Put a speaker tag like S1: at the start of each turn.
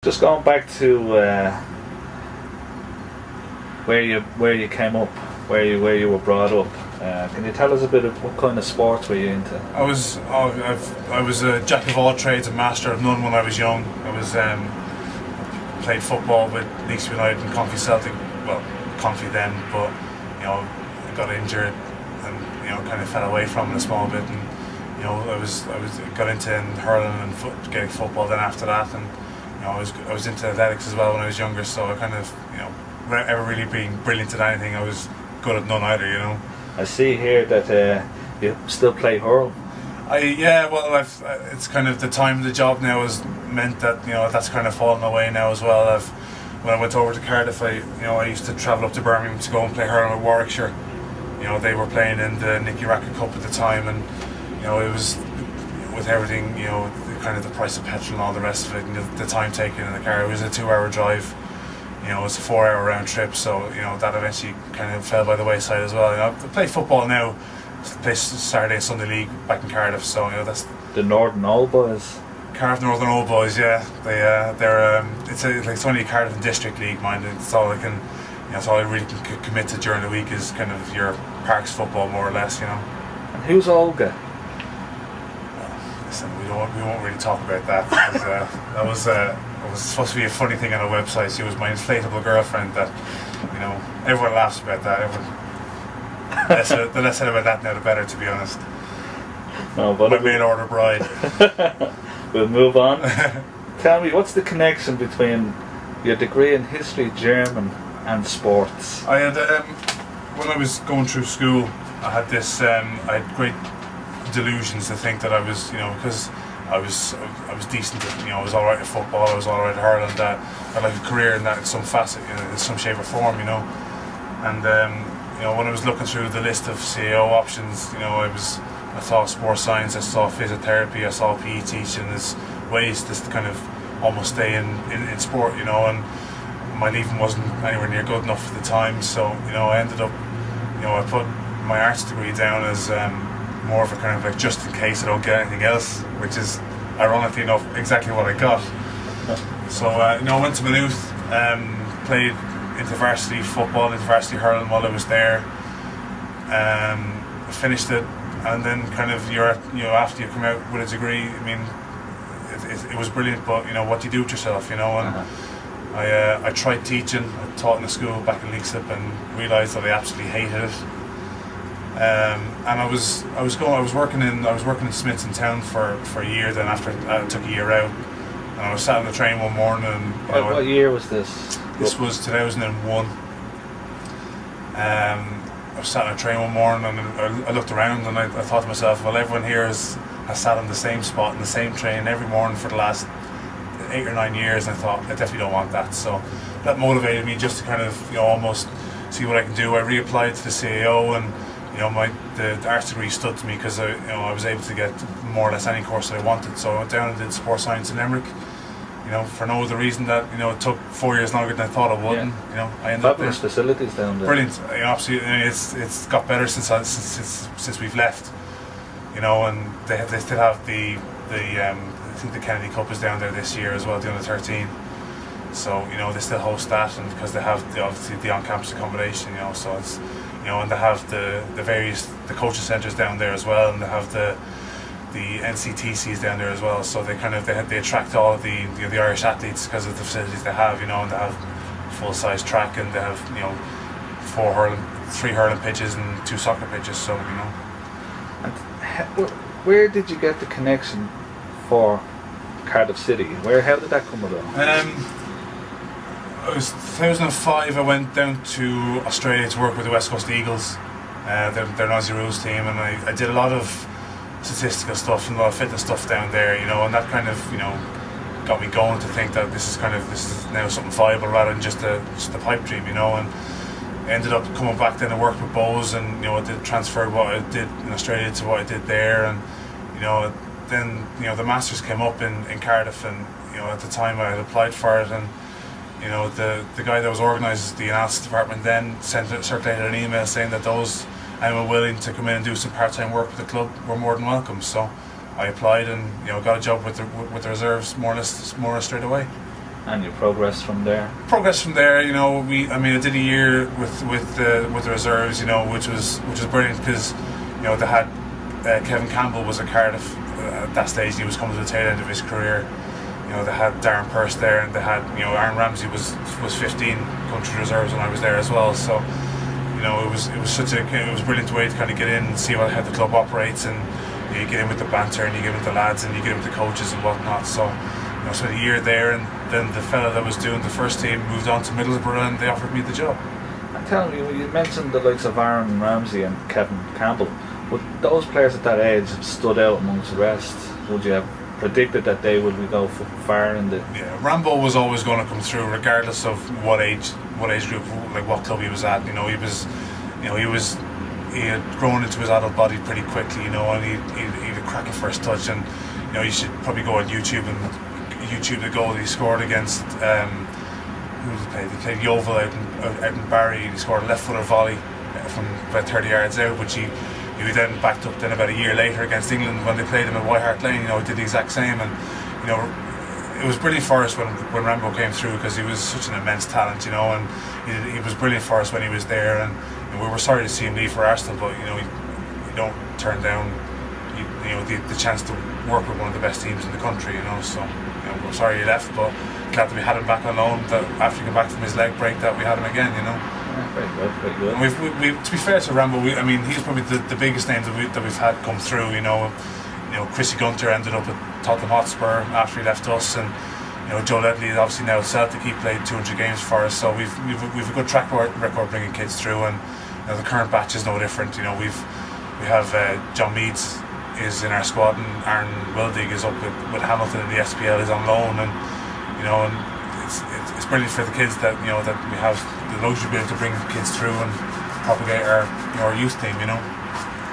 S1: Just going back to where you came up, where you were brought up. Can you tell us a bit of what kind of sports were you into?
S2: I was a jack of all trades, a master of none when I was young. Played football with Leeds United and Confi Celtic. Well, Confi then, but I got injured and kind of fell away from it a small bit. And I got into hurling and getting football then after that. And I was into athletics as well when I was younger, so I kind of, without ever really being brilliant at anything, I was good at none either,
S1: I see here that you still play hurl.
S2: It's kind of the time of the job now has meant that that's kind of fallen away now as well. When I went over to Cardiff, I used to travel up to Birmingham to go and play hurling with Warwickshire. They were playing in the Nicky Racket Cup at the time, and it was with everything, kind of the price of petrol and all the rest of it, and the time taken in the car. It was a 2-hour drive. It was a 4-hour round trip, so that eventually kind of fell by the wayside as well. I play football now. I play Saturday and Sunday League back in Cardiff, so that's
S1: the Northern Old Boys.
S2: Cardiff Northern Old Boys, yeah. It's only a Cardiff District League, mind. It's all I can, it's all I really can commit to during the week is kind of your parks football, more or less,
S1: And who's Olga?
S2: Listen, we won't really talk about that. Because, it was supposed to be a funny thing on a website. She was my inflatable girlfriend. That everyone laughs about that. The less said about that now, the better. To be honest.
S1: No, but
S2: my mail order bride.
S1: We'll move on. Tell me, what's the connection between your degree in history, German, and sports?
S2: I had when I was going through school, I had this. I had great delusions to think that I was, because I was decent at, I was alright at football, I was alright at hurling, that I'd like a career in that in some facet, in some shape or form, And when I was looking through the list of CAO options, I saw sports science, I saw physiotherapy, I saw PE teaching as ways to kind of almost stay in sport, and my leaving wasn't anywhere near good enough at the time, so I ended up, I put my arts degree down as more of a kind of like just in case I don't get anything else, which is ironically enough exactly what I got. So I went to Maynooth, played inter-varsity football, inter-varsity hurling while I was there, finished it, and then kind of after you come out with a degree, I mean it was brilliant, but what do you do with yourself, and I tried teaching. I taught in a school back in Leixlip and realised that I absolutely hated it. And I was working in Smiths in town for a year. Then after I took a year out, and I was sat on the train one morning. And
S1: what year was this?
S2: This was 2001. I was sat on a train one morning, and I looked around, and I thought to myself, well, everyone here has sat on the same spot in the same train every morning for the last 8 or 9 years. And I thought, I definitely don't want that. So that motivated me just to kind of almost see what I can do. I reapplied to the CAO, and the arts degree stood to me because I was able to get more or less any course that I wanted. So I went down and did sports science in Limerick. For no other reason that it took 4 years longer than I thought it would.
S1: Yeah.
S2: I ended up there.
S1: Fabulous facilities down there.
S2: Brilliant, absolutely. It's got better since we've left. And they still have the I think the Kennedy Cup is down there this year as well, the under 13. So they still host that, and because they have obviously the on-campus accommodation, so it's and they have the various coaching centres down there as well, and they have the NCTCs down there as well. So they attract all of the Irish athletes because of the facilities they have, and they have full-size track, and they have 3 hurling pitches and 2 soccer pitches. So
S1: And where did you get the connection for Cardiff City? How did that come about?
S2: It was 2005. I went down to Australia to work with the West Coast Eagles, their Aussie rules team, and I did a lot of statistical stuff and a lot of fitness stuff down there, and that kind of got me going to think that this is now something viable rather than just a pipe dream, and I ended up coming back then and worked with Bose, and I did transfer what I did in Australia to what I did there, and then the Masters came up in Cardiff, and at the time I had applied for it, and the guy that was organising the analysis department then circulated an email saying that those anyone willing to come in and do some part-time work with the club were more than welcome. So I applied and got a job with the reserves more or less straight away.
S1: And you progressed from there.
S2: Progress from there, you know. I did a year with the reserves, you know, which was brilliant because, you know, they had Kevin Campbell was at Cardiff at that stage. He was coming to the tail end of his career. You know, they had Darren Purse there, and they had, you know, Aaron Ramsey was 15 going through reserves when I was there as well. So, you know, it was brilliant way to kind of get in and see how the club operates, and you get in with the banter, and you get in with the lads, and you get in with the coaches and whatnot. So, you know, spent a year there, and then the fella that was doing the first team moved on to Middlesbrough, and they offered me the job.
S1: And tell me, you mentioned the likes of Aaron Ramsey and Kevin Campbell. Would those players at that age have stood out amongst the rest? Would you have predicted that they would go far in the...
S2: Yeah, Rambo was always going to come through regardless of what age group, like what club he was at. You know, he had grown into his adult body pretty quickly, you know, and he'd a cracking first touch. And, you know, you should probably go on YouTube and YouTube the goal he scored against who did he play? He played Yeovil out in Barry. He scored a left-footer volley from about 30 yards out, which he then backed up then about a year later against England when they played him at White Hart Lane. You know, he did the exact same, and, you know, it was brilliant for us when Rambo came through because he was such an immense talent, you know, and he was brilliant for us when he was there. And, you know, we were sorry to see him leave for Arsenal, but, you know, you don't turn down the chance to work with one of the best teams in the country, you know. So, you know, we're sorry he left, but glad that we had him back on loan. That after he came back from his leg break, that we had him again, you know.
S1: Yeah, very good, very good.
S2: And to be fair to Rambo, he's probably the biggest name that we've had come through. You know, Chrissy Gunter ended up at Tottenham Hotspur after he left us, and, you know, Joe Ledley is obviously now at Celtic. He played 200 games for us, so we've a good track record bringing kids through, and, you know, the current batch is no different. You know, we have John Meads is in our squad, and Aaron Wildig is up with Hamilton in the SPL, is on loan, and, you know, and it's brilliant for the kids that, you know, that we have the luxury to be able to bring kids through and propagate our youth team, you know.